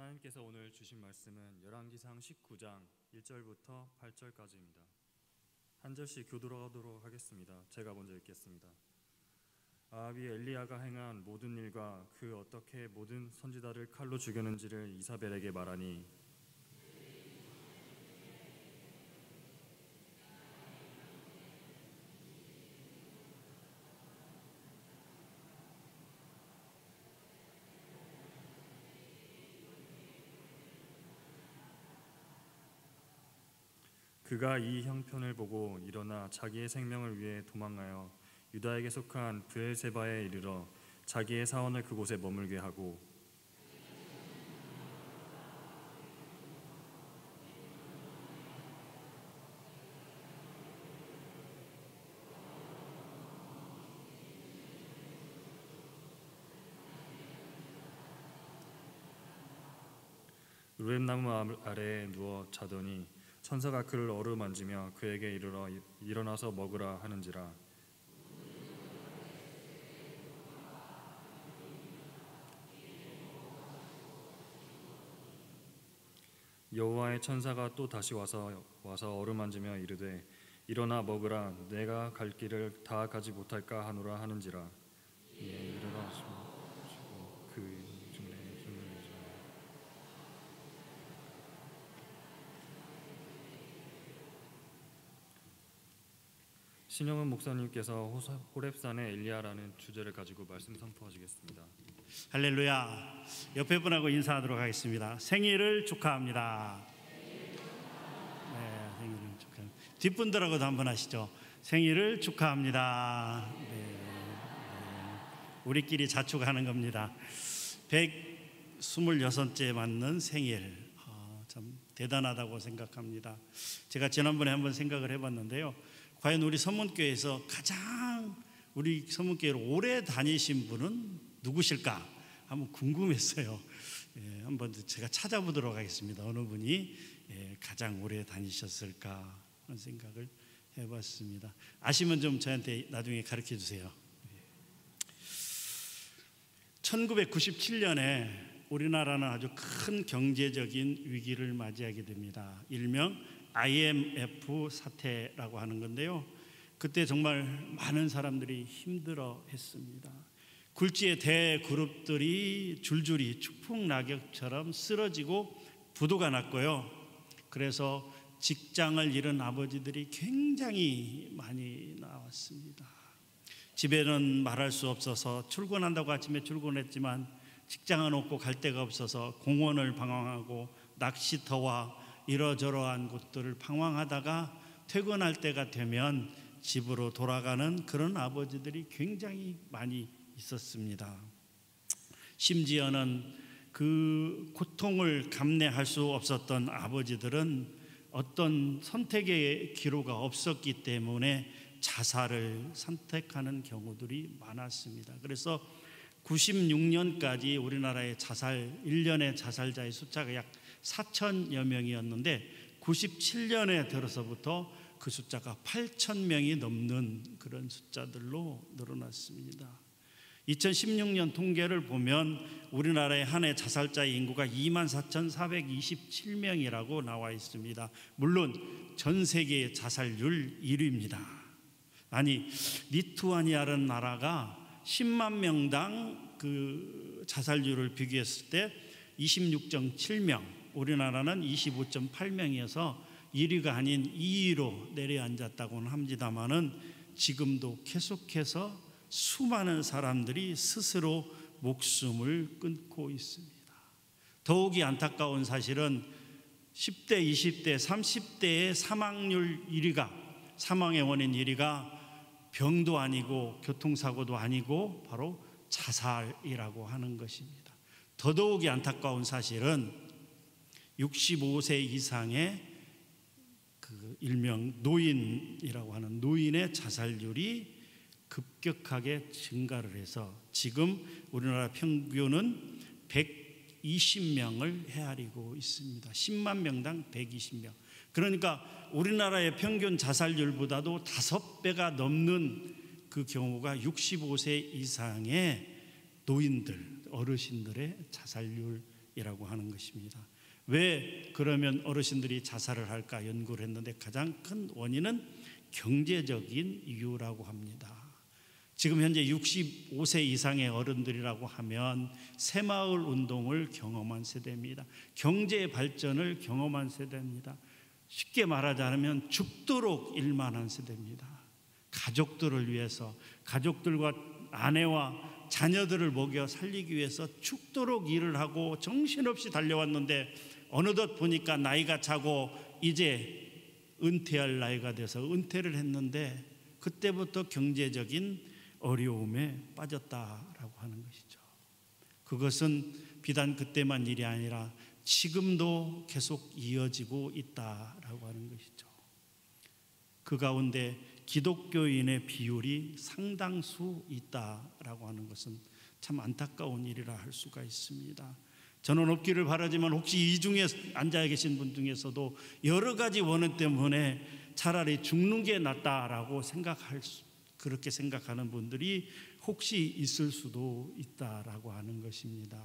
하나님께서 오늘 주신 말씀은 열왕기상 19장 1절부터 8절까지입니다. 한 절씩 교독하도록 하겠습니다. 제가 먼저 읽겠습니다. 아합이 엘리야가 행한 모든 일과 그 어떻게 모든 선지자를 칼로 죽였는지를 이사벨에게 말하니 그가 이 형편을 보고 일어나 자기의 생명을 위해 도망하여 유다에게 속한 브엘세바에 이르러 자기의 사원을 그곳에 머물게 하고 루엠나무 아래에 누워 자더니 천사가 그를 어루만지며 그에게 이르러 일어나서 먹으라 하는지라. 여호와의 천사가 또 다시 와서 어루만지며 이르되 일어나 먹으라. 내가 갈 길을 다 가지 못할까 하노라 하는지라. 이에 일어나서 그 신영은 목사님께서 호렙산의 엘리야라는 주제를 가지고 말씀 선포하시겠습니다. 할렐루야. 옆에 분하고 인사하도록 하겠습니다. 생일을 축하합니다. 네, 생일을 축하합니다. 뒷분들하고도 한번 하시죠. 생일을 축하합니다. 네, 우리끼리 자축하는 겁니다. 126째 맞는 생일, 참 대단하다고 생각합니다. 제가 지난번에 한번 생각을 해봤는데요. 과연 우리 서문교회에서 가장 우리 서문교회를 오래 다니신 분은 누구실까? 한번 궁금했어요. 한번 제가 찾아보도록 하겠습니다. 어느 분이 가장 오래 다니셨을까 하는 생각을 해봤습니다. 아시면 좀 저한테 나중에 가르쳐 주세요. 1997년에 우리나라는 아주 큰 경제적인 위기를 맞이하게 됩니다. 일명 IMF 사태라고 하는 건데요. 그때 정말 많은 사람들이 힘들어 했습니다. 굴지의 대그룹들이 줄줄이 추풍낙엽처럼 쓰러지고 부도가 났고요. 그래서 직장을 잃은 아버지들이 굉장히 많이 나왔습니다. 집에는 말할 수 없어서 출근한다고 아침에 출근했지만 직장은 없고 갈 데가 없어서 공원을 방황하고 낚시터와 이러저러한 곳들을 방황하다가 퇴근할 때가 되면 집으로 돌아가는 그런 아버지들이 굉장히 많이 있었습니다. 심지어는 그 고통을 감내할 수 없었던 아버지들은 어떤 선택의 기로가 없었기 때문에 자살을 선택하는 경우들이 많았습니다. 그래서 96년까지 우리나라의 1년의 자살자의 숫자가 약 4천여 명이었는데 97년에 들어서부터 그 숫자가 8,000명이 넘는 그런 숫자들로 늘어났습니다. 2016년 통계를 보면 우리나라의 한 해 자살자의 인구가 24,427명이라고 나와 있습니다. 물론 전 세계 자살률 1위입니다. 아니, 리투아니아라는 나라가 10만 명당 그 자살률을 비교했을 때 26.7명, 우리나라는 25.8명이어서 1위가 아닌 2위로 내려앉았다고는 합니다만은 지금도 계속해서 수많은 사람들이 스스로 목숨을 끊고 있습니다. 더욱이 안타까운 사실은 10대, 20대, 30대의 사망의 원인 1위가 병도 아니고 교통사고도 아니고 바로 자살이라고 하는 것입니다. 더더욱이 안타까운 사실은 65세 이상의 그 일명 노인이라고 하는 노인의 자살률이 급격하게 증가를 해서 지금 우리나라 평균은 120명을 헤아리고 있습니다. 10만 명당 120명. 그러니까 우리나라의 평균 자살률보다도 5배가 넘는 그 경우가 65세 이상의 노인들, 어르신들의 자살률 이라고 하는 것입니다. 왜 그러면 어르신들이 자살을 할까 연구를 했는데 가장 큰 원인은 경제적인 이유라고 합니다. 지금 현재 65세 이상의 어른들이라고 하면 새마을 운동을 경험한 세대입니다. 경제 발전을 경험한 세대입니다. 쉽게 말하자면 죽도록 일만 한 세대입니다. 가족들을 위해서, 가족들과 아내와 자녀들을 먹여 살리기 위해서 죽도록 일을 하고 정신없이 달려왔는데 어느덧 보니까 나이가 차고 이제 은퇴할 나이가 돼서 은퇴를 했는데 그때부터 경제적인 어려움에 빠졌다라고 하는 것이죠. 그것은 비단 그때만 일이 아니라 지금도 계속 이어지고 있다라고 하는 것이죠. 그 가운데 기독교인의 비율이 상당수 있다라고 하는 것은 참 안타까운 일이라 할 수가 있습니다. 저는 없기를 바라지만 혹시 이 중에 앉아 계신 분 중에서도 여러 가지 원인 때문에 차라리 죽는 게 낫다라고 그렇게 생각하는 분들이 혹시 있을 수도 있다라고 하는 것입니다.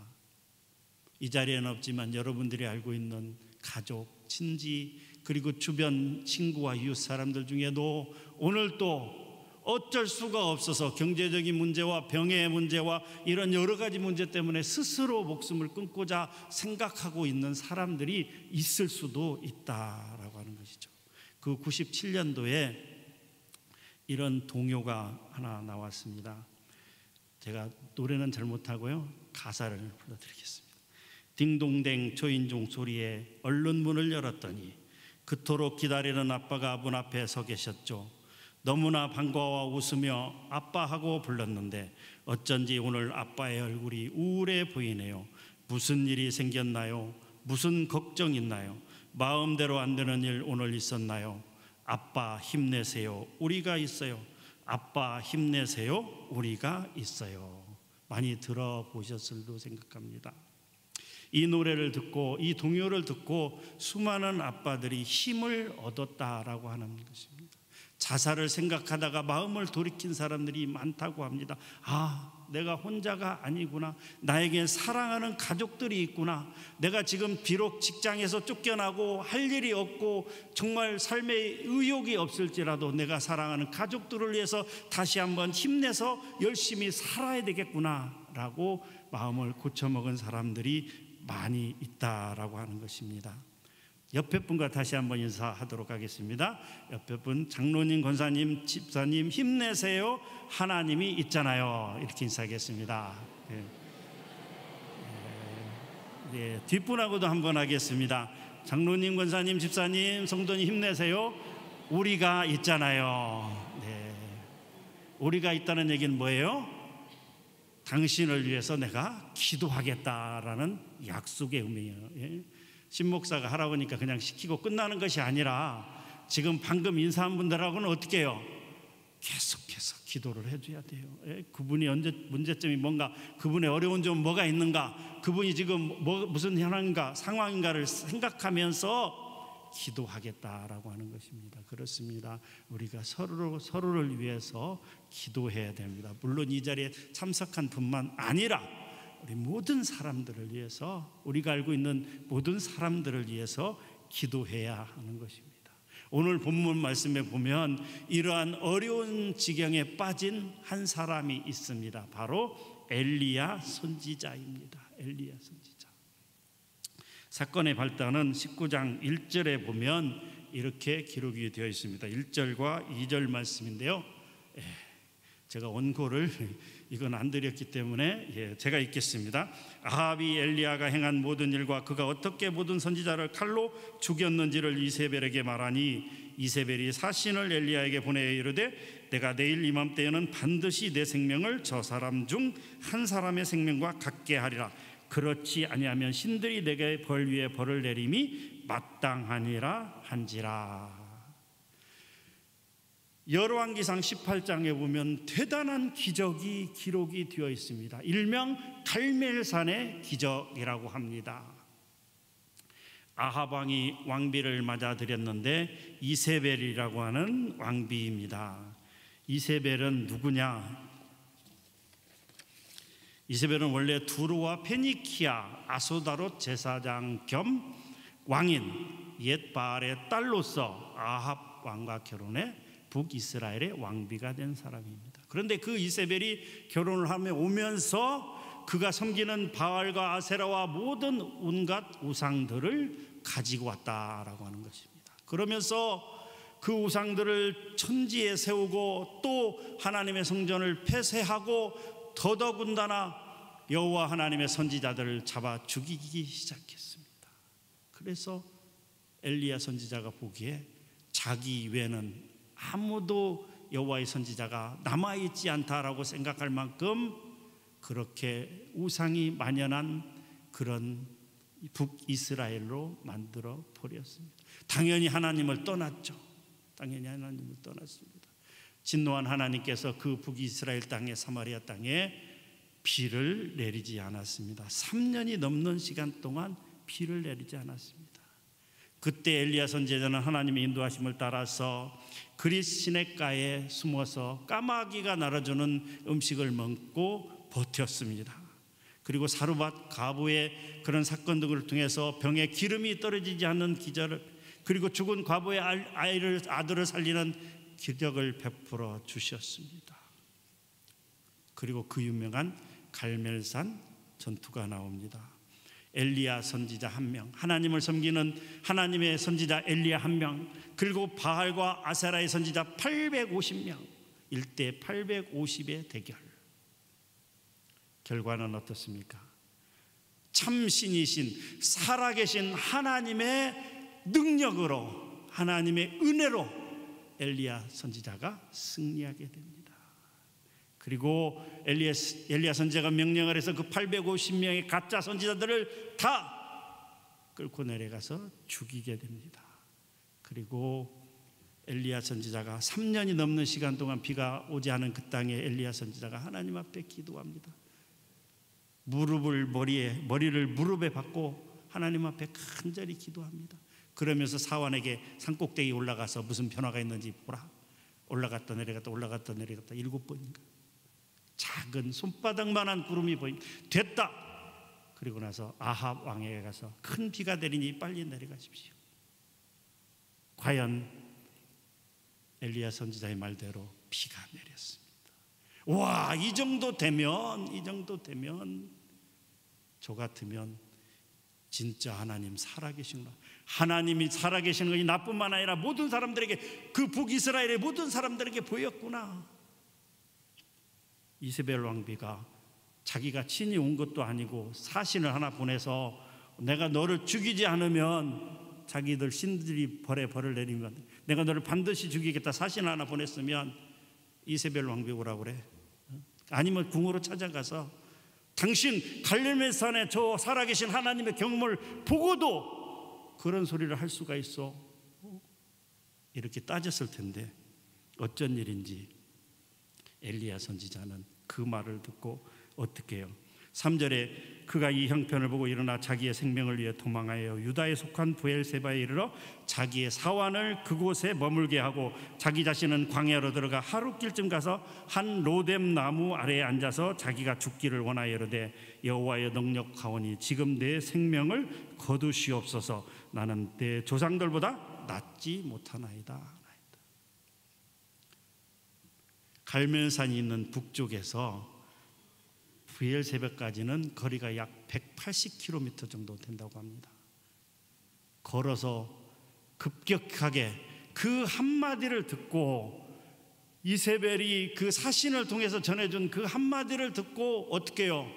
이 자리에는 없지만 여러분들이 알고 있는 가족, 친지, 그리고 주변 친구와 이웃 사람들 중에도 오늘 또 어쩔 수가 없어서 경제적인 문제와 병의 문제와 이런 여러 가지 문제 때문에 스스로 목숨을 끊고자 생각하고 있는 사람들이 있을 수도 있다라고 하는 것이죠. 그 97년도에 이런 동요가 하나 나왔습니다. 제가 노래는 잘 못하고요, 가사를 불러드리겠습니다. 딩동댕 초인종 소리에 얼른 문을 열었더니 그토록 기다리는 아빠가 문 앞에 서 계셨죠. 너무나 반가워 웃으며 아빠하고 불렀는데 어쩐지 오늘 아빠의 얼굴이 우울해 보이네요. 무슨 일이 생겼나요? 무슨 걱정 있나요? 마음대로 안 되는 일 오늘 있었나요? 아빠 힘내세요. 우리가 있어요. 아빠 힘내세요. 우리가 있어요. 많이 들어보셨을도 생각합니다. 이 노래를 듣고 이 동요를 듣고 수많은 아빠들이 힘을 얻었다라고 하는 것입니다. 자살을 생각하다가 마음을 돌이킨 사람들이 많다고 합니다. 내가 혼자가 아니구나. 나에겐 사랑하는 가족들이 있구나. 내가 지금 비록 직장에서 쫓겨나고 할 일이 없고 정말 삶에 의욕이 없을지라도 내가 사랑하는 가족들을 위해서 다시 한번 힘내서 열심히 살아야 되겠구나 라고 마음을 고쳐먹은 사람들이 많이 있다라고 하는 것입니다. 옆에 분과 다시 한번 인사하도록 하겠습니다. 옆에 분, 장로님, 권사님, 집사님 힘내세요. 하나님이 있잖아요. 이렇게 인사하겠습니다. 뒷분하고도 한번 하겠습니다. 장로님, 권사님, 집사님, 성도님 힘내세요. 우리가 있잖아요. 우리가 있다는 얘기는 뭐예요? 당신을 위해서 내가 기도하겠다라는 약속의 의미예요. 신목사가 하라고 하니까 그냥 시키고 끝나는 것이 아니라 지금 방금 인사한 분들하고는 어떻게 해요? 계속해서 기도를 해줘야 돼요. 그분이 언제 문제점이 뭔가, 그분의 어려운 점은 뭐가 있는가, 그분이 지금 무슨 현황인가 상황인가를 생각하면서 기도하겠다라고 하는 것입니다. 그렇습니다. 우리가 서로를 위해서 기도해야 됩니다. 물론 이 자리에 참석한 분만 아니라 우리 모든 사람들을 위해서, 우리가 알고 있는 모든 사람들을 위해서 기도해야 하는 것입니다. 오늘 본문 말씀에 보면 이러한 어려운 지경에 빠진 한 사람이 있습니다. 바로 엘리야 선지자입니다. 엘리야 선지자. 사건의 발단은 19장 1절에 보면 이렇게 기록이 되어 있습니다. 1절과 2절 말씀인데요, 제가 원고를 이건 안 드렸기 때문에 제가 읽겠습니다. 아합이 엘리야가 행한 모든 일과 그가 어떻게 모든 선지자를 칼로 죽였는지를 이세벨에게 말하니 이세벨이 사신을 엘리야에게 보내 이르되 내가 내일 이맘때에는 반드시 내 생명을 저 사람 중 한 사람의 생명과 같게 하리라. 그렇지 아니하면 신들이 내게 벌 위에 벌을 내림이 마땅하니라 한지라. 열왕기상 18장에 보면 대단한 기적이 기록이 되어 있습니다. 일명 갈멜산의 기적이라고 합니다. 아합 왕이 왕비를 맞아들였는데 이세벨이라고 하는 왕비입니다. 이세벨은 누구냐? 이세벨은 원래 두루와 페니키아 아소다롯 제사장 겸 왕인 옛 바알의 딸로서 아합 왕과 결혼해 북이스라엘의 왕비가 된 사람입니다. 그런데 그 이세벨이 결혼을 하며 오면서 그가 섬기는 바알과 아세라와 모든 온갖 우상들을 가지고 왔다라고 하는 것입니다. 그러면서 그 우상들을 천지에 세우고 또 하나님의 성전을 폐쇄하고 더더군다나 여호와 하나님의 선지자들을 잡아 죽이기 시작했습니다. 그래서 엘리야 선지자가 보기에 자기 외에는 아무도 여호와의 선지자가 남아있지 않다라고 생각할 만큼 그렇게 우상이 만연한 그런 북이스라엘로 만들어 버렸습니다. 당연히 하나님을 떠났죠. 당연히 하나님을 떠났습니다. 진노한 하나님께서 그 북이스라엘 땅에 사마리아 땅에 비를 내리지 않았습니다. 3년이 넘는 시간 동안 비를 내리지 않았습니다. 그때 엘리야 선지자는 하나님의 인도하심을 따라서 그릿 시냇가에 숨어서 까마귀가 날아주는 음식을 먹고 버텼습니다. 그리고 사르밧 과부의 그런 사건 등을 통해서 병에 기름이 떨어지지 않는 기절을, 그리고 죽은 과부의 아들을 살리는 기적을 베풀어 주셨습니다. 그리고 그 유명한 갈멜산 전투가 나옵니다. 엘리야 선지자 1명, 하나님을 섬기는 하나님의 선지자 엘리야 1명, 그리고 바알과 아세라의 선지자 850명, 1대 850의 대결. 결과는 어떻습니까? 참신이신 살아계신 하나님의 능력으로, 하나님의 은혜로 엘리야 선지자가 승리하게 됩니다. 그리고 엘리야 선지자가 명령을 해서 그 850명의 가짜 선지자들을 다 끌고 내려가서 죽이게 됩니다. 그리고 엘리야 선지자가 3년이 넘는 시간 동안 비가 오지 않은 그 땅에 엘리야 선지자가 하나님 앞에 기도합니다. 머리를 무릎에 박고 하나님 앞에 간절히 기도합니다. 그러면서 사환에게 산꼭대기에 올라가서 무슨 변화가 있는지 보라. 올라갔다 내려갔다 올라갔다 내려갔다 7번인가. 작은 손바닥만한 구름이 보입니다. 됐다. 그리고 나서 아합 왕에게 가서 큰 비가 내리니 빨리 내려가십시오. 과연 엘리야 선지자의 말대로 비가 내렸습니다. 와, 이 정도 되면 저 같으면 진짜 하나님 살아계시구나. 하나님이 살아계시는 것이 나뿐만 아니라 모든 사람들에게, 그 북이스라엘의 모든 사람들에게 보였구나. 이세벨 왕비가 자기가 친히 온 것도 아니고 사신을 하나 보내서 내가 너를 죽이지 않으면, 자기들 신들이 벌을 내리면 내가 너를 반드시 죽이겠다 사신을 하나 보냈으면 이세벨 왕비 오라고 그래. 아니면 궁으로 찾아가서 당신 갈멜산에 저 살아계신 하나님의 경험을 보고도 그런 소리를 할 수가 있어? 이렇게 따졌을 텐데 어쩐 일인지 엘리야 선지자는 그 말을 듣고 어떻게 해요? 3절에 그가 이 형편을 보고 일어나 자기의 생명을 위해 도망하여 유다에 속한 브엘세바에 이르러 자기의 사환을 그곳에 머물게 하고 자기 자신은 광야로 들어가 하룻길쯤 가서 한 로뎀 나무 아래에 앉아서 자기가 죽기를 원하여 이르되 여호와의 능력하오니 지금 내 생명을 거두시옵소서. 나는 내 조상들보다 낫지 못하나이다. 갈멜산이 있는 북쪽에서 브엘세바까지는 거리가 약 180km 정도 된다고 합니다. 걸어서 급격하게 그 한마디를 듣고, 이세벨이 그 사신을 통해서 전해준 그 한마디를 듣고 어떻게 해요?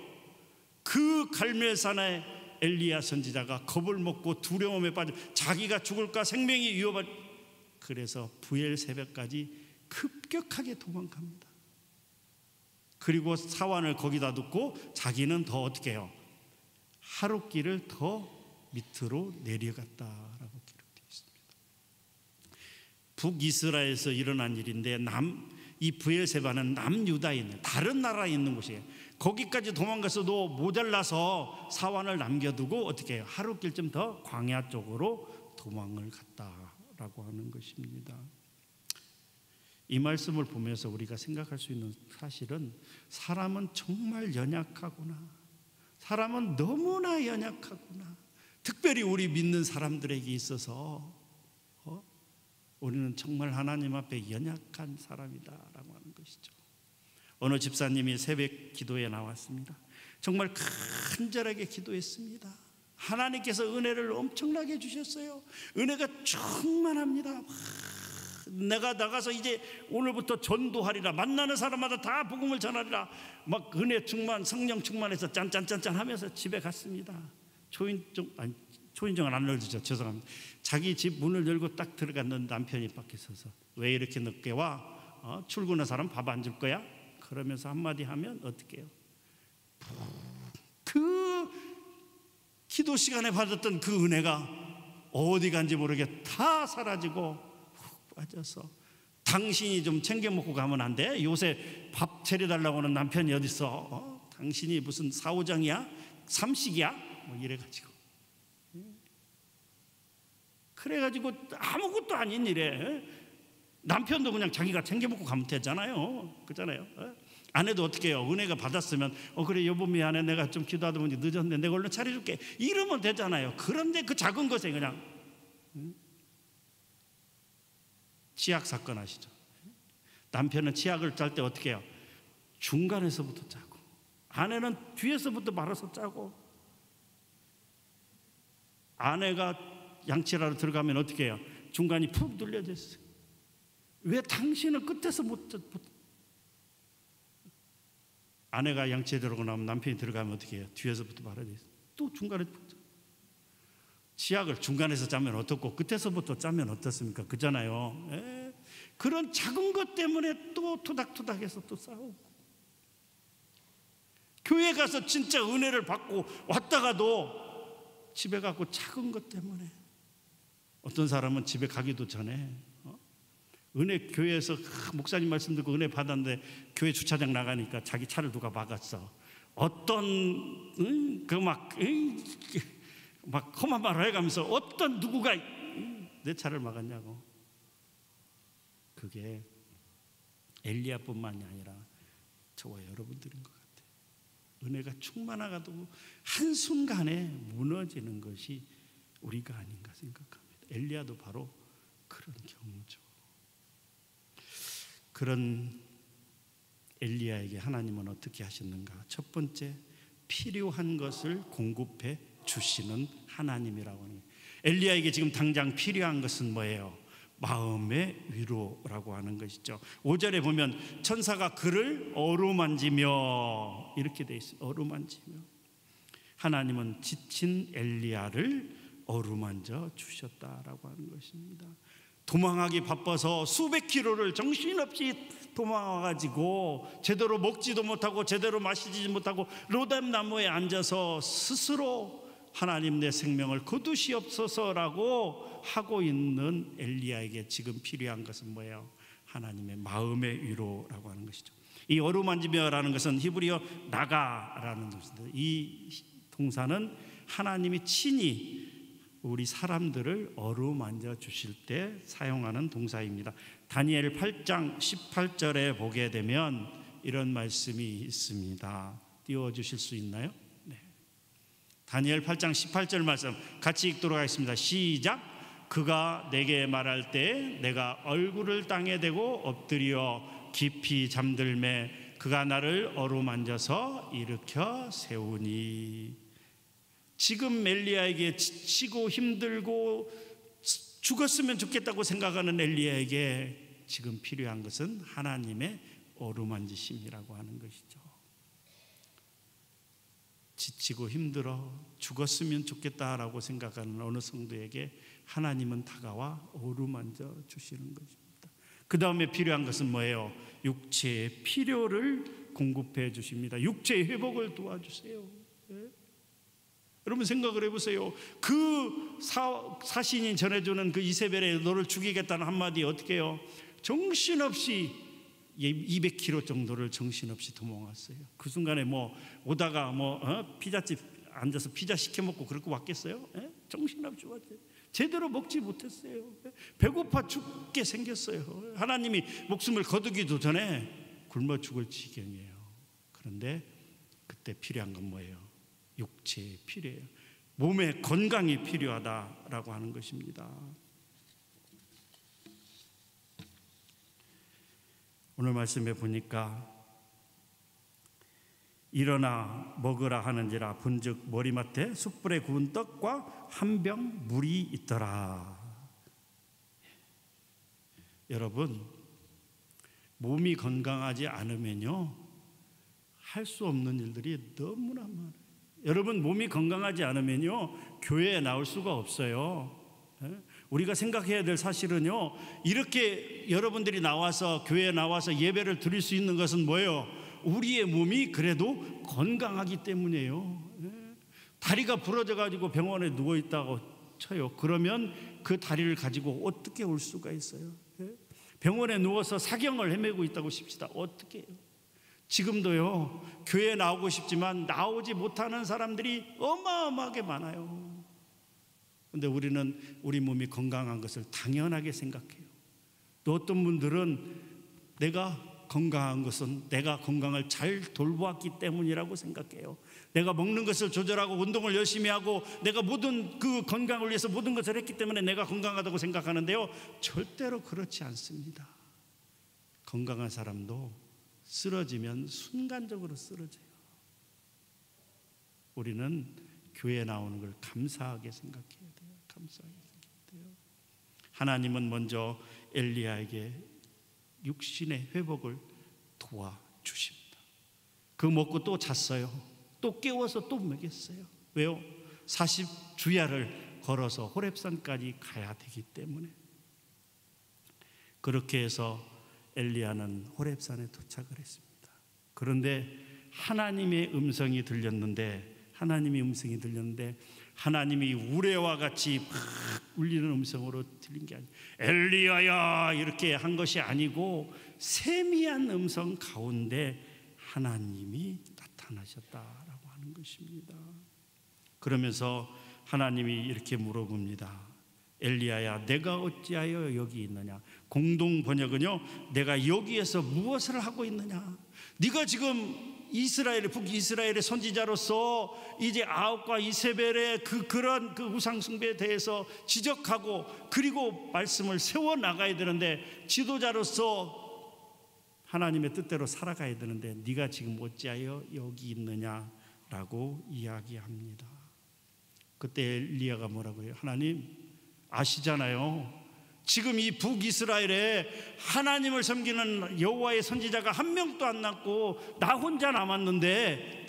그 갈멜산에 엘리야 선지자가 겁을 먹고 두려움에 빠져 자기가 죽을까 생명이 위협할, 그래서 브엘세바까지 급격하게 도망갑니다. 그리고 사환을 거기다 두고 자기는 더 어떻게 해요? 하룻길을 더 밑으로 내려갔다라고 기록되어 있습니다. 북이스라엘에서 일어난 일인데 이 브엘세바는 남유다에 있는 다른 나라에 있는 곳이에요. 거기까지 도망갔어도 모자라서 사환을 남겨두고 어떻게 해요? 하룻길쯤 더 광야 쪽으로 도망을 갔다라고 하는 것입니다. 이 말씀을 보면서 우리가 생각할 수 있는 사실은 사람은 정말 연약하구나. 사람은 너무나 연약하구나. 특별히 우리 믿는 사람들에게 있어서 우리는 정말 하나님 앞에 연약한 사람이다라고 하는 것이죠. 어느 집사님이 새벽 기도에 나왔습니다. 정말 간절하게 기도했습니다. 하나님께서 은혜를 엄청나게 주셨어요. 은혜가 충만합니다. 내가 나가서 이제 오늘부터 전도하리라. 만나는 사람마다 다 복음을 전하리라. 막 은혜 충만, 성령 충만해서 짠짠짠짠 하면서 집에 갔습니다. 초인종을 안 열어주죠. 죄송합니다. 자기 집 문을 열고 딱 들어갔는데 남편이 밖에 서서 왜 이렇게 늦게 와? 출근한 사람 밥 안 줄 거야? 그러면서 한마디 하면 어떻게 해요? 그 기도 시간에 받았던 그 은혜가 어디 간지 모르게 다 사라지고 훅 빠져서 당신이 좀 챙겨 먹고 가면 안 돼? 요새 밥 차려달라고 하는 남편이 어딨어? 당신이 무슨 사오장이야? 삼식이야? 뭐 이래가지고 그래가지고 아무것도 아닌 일에 남편도 그냥 자기가 챙겨 먹고 가면 되잖아요. 그렇잖아요. 아내도 어떻게 해요? 은혜가 받았으면 그래 여보 미안해, 내가 좀 기도하다 보니 늦었는데 내가 얼른 차려줄게 이러면 되잖아요. 그런데 그 작은 것에 그냥 치약 사건 아시죠? 남편은 치약을 짤 때 어떻게 해요? 중간에서부터 짜고 아내는 뒤에서부터 말아서 짜고 아내가 양치하러 들어가면 어떻게 해요? 중간이 푹 눌려져 있어요. 왜 당신은 끝에서 못 아내가 양치에 들어가고 나면 남편이 들어가면 어떻게 해요? 뒤에서부터 말아야 돼요. 또 중간에 치약을 중간에서 짜면 어떻고 끝에서부터 짜면 어떻습니까? 그잖아요. 그런 작은 것 때문에 또 토닥토닥해서 또 싸우고 교회 가서 진짜 은혜를 받고 왔다가도 집에 가고 작은 것 때문에 어떤 사람은 집에 가기도 전에 은혜 교회에서 목사님 말씀 듣고 은혜 받았는데 교회 주차장 나가니까 자기 차를 누가 막았어. 어떤 막 험한 말을 해가면서 어떤 누구가 내 차를 막았냐고. 그게 엘리야뿐만이 아니라 저와 여러분들인 것 같아요. 은혜가 충만하가도 한순간에 무너지는 것이 우리가 아닌가 생각합니다. 엘리야도 바로 그런 경우죠. 그런 엘리야에게 하나님은 어떻게 하셨는가? 첫 번째, 필요한 것을 공급해 주시는 하나님이라고 하는 거예요. 엘리야에게 지금 당장 필요한 것은 뭐예요? 마음의 위로라고 하는 것이죠. 5절에 보면 천사가 그를 어루만지며 이렇게 돼 있어요. 어루만지며 하나님은 지친 엘리야를 어루만져 주셨다라고 하는 것입니다. 도망하기 바빠서 수백 킬로를 정신없이 도망와가지고 제대로 먹지도 못하고 제대로 마시지 못하고 로뎀 나무에 앉아서 스스로 하나님 내 생명을 거두시옵소서라고 하고 있는 엘리야에게 지금 필요한 것은 뭐예요? 하나님의 마음의 위로라고 하는 것이죠. 이 어루만지며라는 것은 히브리어 나가라는 것인데 이 동사는 하나님이 친히 우리 사람들을 어루만져 주실 때 사용하는 동사입니다. 다니엘 8장 18절에 보게 되면 이런 말씀이 있습니다. 띄워주실 수 있나요? 네. 다니엘 8장 18절 말씀 같이 읽도록 하겠습니다. 시작. 그가 내게 말할 때 내가 얼굴을 땅에 대고 엎드려 깊이 잠들매 그가 나를 어루만져서 일으켜 세우니. 지금 엘리야에게 지치고 힘들고 죽었으면 좋겠다고 생각하는 엘리야에게 지금 필요한 것은 하나님의 어루만지심이라고 하는 것이죠. 지치고 힘들어 죽었으면 좋겠다라고 생각하는 어느 성도에게 하나님은 다가와 어루만져 주시는 것입니다. 그 다음에 필요한 것은 뭐예요? 육체의 필요를 공급해 주십니다. 육체의 회복을 도와주세요. 네? 여러분 생각을 해보세요. 그 사신이 전해주는 그 이세벨에 너를 죽이겠다는 한마디 어떻게 해요? 정신없이 200km 정도를 정신없이 도망왔어요. 그 순간에 오다가 피자집 앉아서 피자 시켜 먹고 그렇게 왔겠어요? 정신없이 왔어요. 제대로 먹지 못했어요. 배고파 죽게 생겼어요. 하나님이 목숨을 거두기도 전에 굶어 죽을 지경이에요. 그런데 그때 필요한 건 뭐예요? 육체에 필요해요. 몸의 건강이 필요하다라고 하는 것입니다. 오늘 말씀에 보니까 일어나 먹으라 하는지라 본즉 머리맡에 숯불에 구운 떡과 한 병 물이 있더라. 여러분, 몸이 건강하지 않으면요 할 수 없는 일들이 너무나 많아요. 여러분, 몸이 건강하지 않으면요 교회에 나올 수가 없어요. 우리가 생각해야 될 사실은요, 이렇게 여러분들이 나와서 교회에 나와서 예배를 드릴 수 있는 것은 뭐예요? 우리의 몸이 그래도 건강하기 때문이에요. 다리가 부러져 가지고 병원에 누워 있다고 쳐요. 그러면 그 다리를 가지고 어떻게 올 수가 있어요? 병원에 누워서 사경을 헤매고 있다고 칩시다. 어떻게 해요? 지금도요 교회에 나오고 싶지만 나오지 못하는 사람들이 어마어마하게 많아요. 그런데 우리는 우리 몸이 건강한 것을 당연하게 생각해요. 또 어떤 분들은 내가 건강한 것은 내가 건강을 잘 돌보았기 때문이라고 생각해요. 내가 먹는 것을 조절하고 운동을 열심히 하고 내가 모든 그 건강을 위해서 모든 것을 했기 때문에 내가 건강하다고 생각하는데요, 절대로 그렇지 않습니다. 건강한 사람도 쓰러지면 순간적으로 쓰러져요. 우리는 교회에 나오는 걸 감사하게 생각해야 돼요. 감사하게 생각해야 돼요. 하나님은 먼저 엘리야에게 육신의 회복을 도와주십니다. 그거 먹고 또 잤어요. 또 깨워서 또 먹였어요. 왜요? 40주야를 걸어서 호렙산까지 가야 되기 때문에. 그렇게 해서 엘리야는 호렙산에 도착을 했습니다. 그런데 하나님의 음성이 들렸는데 하나님이 우레와 같이 막 울리는 음성으로 들린 게 아니에요. 엘리야야 이렇게 한 것이 아니고 세미한 음성 가운데 하나님이 나타나셨다라고 하는 것입니다. 그러면서 하나님이 이렇게 물어봅니다. 엘리야야, 내가 어찌하여 여기 있느냐? 공동 번역은요, 내가 여기에서 무엇을 하고 있느냐? 네가 지금 북이스라엘의 선지자로서 이제 아합과 이세벨의 그런 우상 숭배에 대해서 지적하고 그리고 말씀을 세워 나가야 되는데, 지도자로서 하나님의 뜻대로 살아가야 되는데 네가 지금 어찌하여 여기 있느냐라고 이야기합니다. 그때 엘리야가 뭐라고 해요? 하나님 아시잖아요. 지금 이 북이스라엘에 하나님을 섬기는 여호와의 선지자가 한 명도 안 남고 나 혼자 남았는데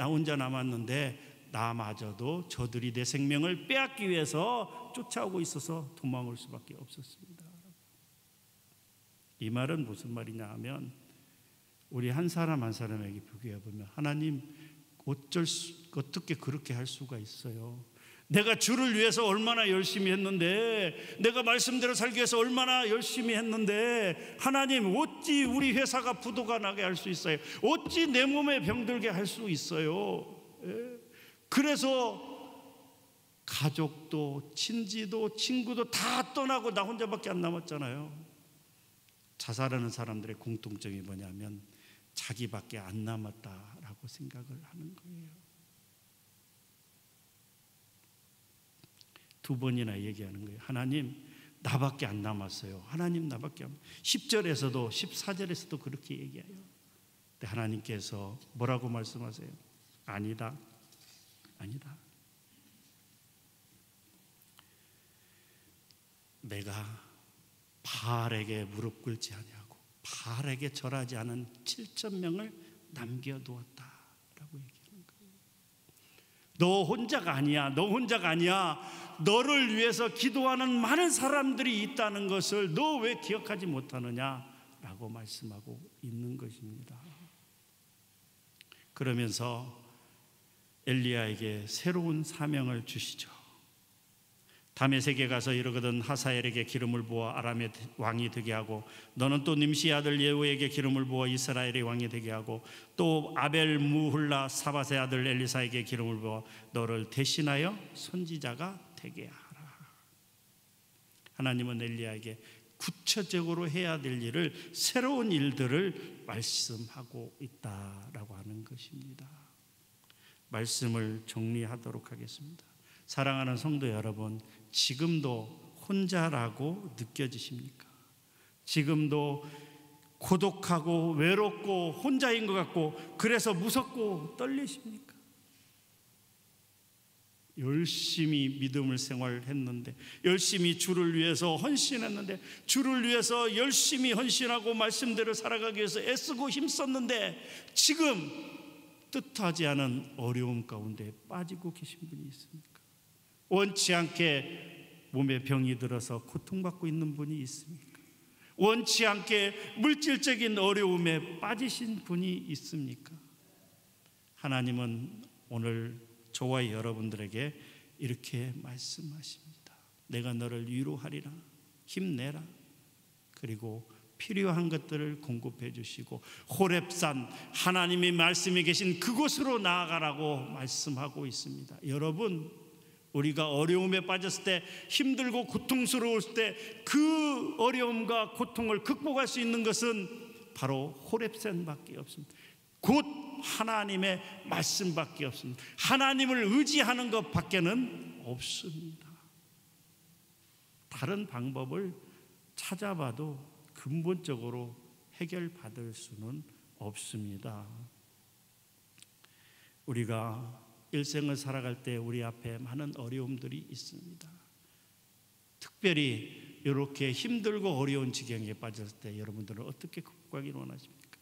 나마저도 저들이 내 생명을 빼앗기 위해서 쫓아오고 있어서 도망올 수밖에 없었습니다. 이 말은 무슨 말이냐 하면, 우리 한 사람 한 사람에게 비교해 보면 하나님 어떻게 그렇게 할 수가 있어요? 내가 주를 위해서 얼마나 열심히 했는데, 내가 말씀대로 살기 위해서 얼마나 열심히 했는데, 하나님 어찌 우리 회사가 부도가 나게 할 수 있어요? 어찌 내 몸에 병들게 할 수 있어요? 그래서 가족도 친지도 친구도 다 떠나고 나 혼자밖에 안 남았잖아요. 자살하는 사람들의 공통점이 뭐냐면 자기밖에 안 남았다라고 생각을 하는 거예요. 두 번이나 얘기하는 거예요. 하나님 나밖에 안 남았어요. 하나님 나밖에 안. 10절에서도 14절에서도 그렇게 얘기해요. 근데 하나님께서 뭐라고 말씀하세요? 아니다. 내가 바알에게 무릎 꿇지 아니하고 바알에게 절하지 않은 7,000명을 남겨두었다라고 얘기하는 거예요. 너 혼자가 아니야. 너를 위해서 기도하는 많은 사람들이 있다는 것을 너 왜 기억하지 못하느냐라고 말씀하고 있는 것입니다. 그러면서 엘리야에게 새로운 사명을 주시죠. 다메섹에 가서 이르거든 하사엘에게 기름을 부어 아람의 왕이 되게 하고, 너는 또 님시의 아들 예후에게 기름을 부어 이스라엘의 왕이 되게 하고, 또 아벨 무훌라 사밧의 아들 엘리사에게 기름을 부어 너를 대신하여 선지자가 되게 하라. 하나님은 엘리야에게 구체적으로 해야 될 일을, 새로운 일들을 말씀하고 있다라고 하는 것입니다. 말씀을 정리하도록 하겠습니다. 사랑하는 성도 여러분, 지금도 혼자라고 느껴지십니까? 지금도 고독하고 외롭고 혼자인 것 같고 그래서 무섭고 떨리십니까? 열심히 믿음을 생활했는데, 열심히 주를 위해서 헌신했는데, 주를 위해서 열심히 헌신하고 말씀대로 살아가기 위해서 애쓰고 힘썼는데 지금 뜻하지 않은 어려움 가운데 빠지고 계신 분이 있습니까? 원치 않게 몸에 병이 들어서 고통받고 있는 분이 있습니까? 원치 않게 물질적인 어려움에 빠지신 분이 있습니까? 하나님은 오늘 저와 여러분들에게 이렇게 말씀하십니다. 내가 너를 위로하리라. 힘내라. 그리고 필요한 것들을 공급해 주시고 호렙산, 하나님의 말씀이 계신 그곳으로 나아가라고 말씀하고 있습니다. 여러분, 우리가 어려움에 빠졌을 때, 힘들고 고통스러울 때 그 어려움과 고통을 극복할 수 있는 것은 바로 호렙산밖에 없습니다. 곧 하나님의 말씀밖에 없습니다. 하나님을 의지하는 것밖에는 없습니다. 다른 방법을 찾아봐도 근본적으로 해결받을 수는 없습니다. 우리가 일생을 살아갈 때 우리 앞에 많은 어려움들이 있습니다. 특별히 이렇게 힘들고 어려운 지경에 빠졌을 때 여러분들은 어떻게 극복하기를 원하십니까?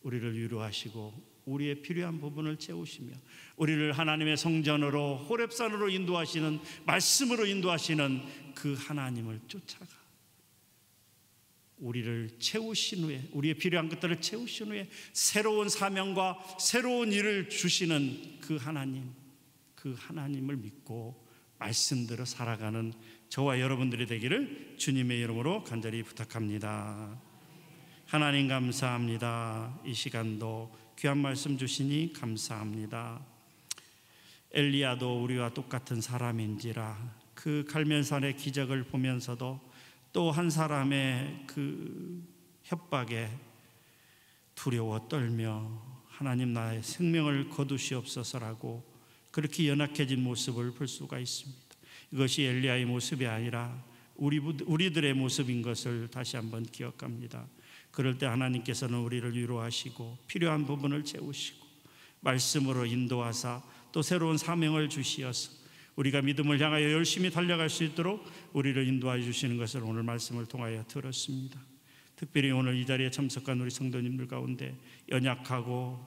우리를 위로하시고 우리의 필요한 부분을 채우시며 우리를 하나님의 성전으로, 호렙산으로 인도하시는, 말씀으로 인도하시는 그 하나님을 쫓아가 우리를 채우신 후에, 우리의 필요한 것들을 채우신 후에 새로운 사명과 새로운 일을 주시는 그 하나님을 믿고 말씀대로 살아가는 저와 여러분들이 되기를 주님의 이름으로 간절히 부탁합니다. 하나님 감사합니다. 이 시간도 귀한 말씀 주시니 감사합니다. 엘리야도 우리와 똑같은 사람인지라 그 갈멜산의 기적을 보면서도 또 한 사람의 그 협박에 두려워 떨며 하나님 나의 생명을 거두시옵소서라고 그렇게 연약해진 모습을 볼 수가 있습니다. 이것이 엘리야의 모습이 아니라 우리들의 모습인 것을 다시 한번 기억합니다. 그럴 때 하나님께서는 우리를 위로하시고 필요한 부분을 채우시고 말씀으로 인도하사 또 새로운 사명을 주시어서 우리가 믿음을 향하여 열심히 달려갈 수 있도록 우리를 인도하여 주시는 것을 오늘 말씀을 통하여 들었습니다. 특별히 오늘 이 자리에 참석한 우리 성도님들 가운데 연약하고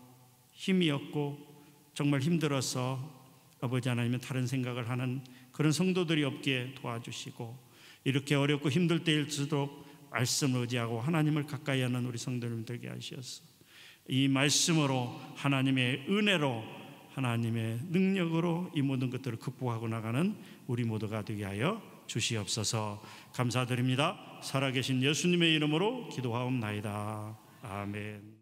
힘이 없고 정말 힘들어서 아버지 하나님은 다른 생각을 하는 그런 성도들이 없게 도와주시고 이렇게 어렵고 힘들 때일수록 말씀을 의지하고 하나님을 가까이 하는 우리 성도님들에게 하시어서 이 말씀으로 하나님의 은혜로 하나님의 능력으로 이 모든 것들을 극복하고 나가는 우리 모두가 되게 하여 주시옵소서. 감사드립니다. 살아계신 예수님의 이름으로 기도하옵나이다. 아멘.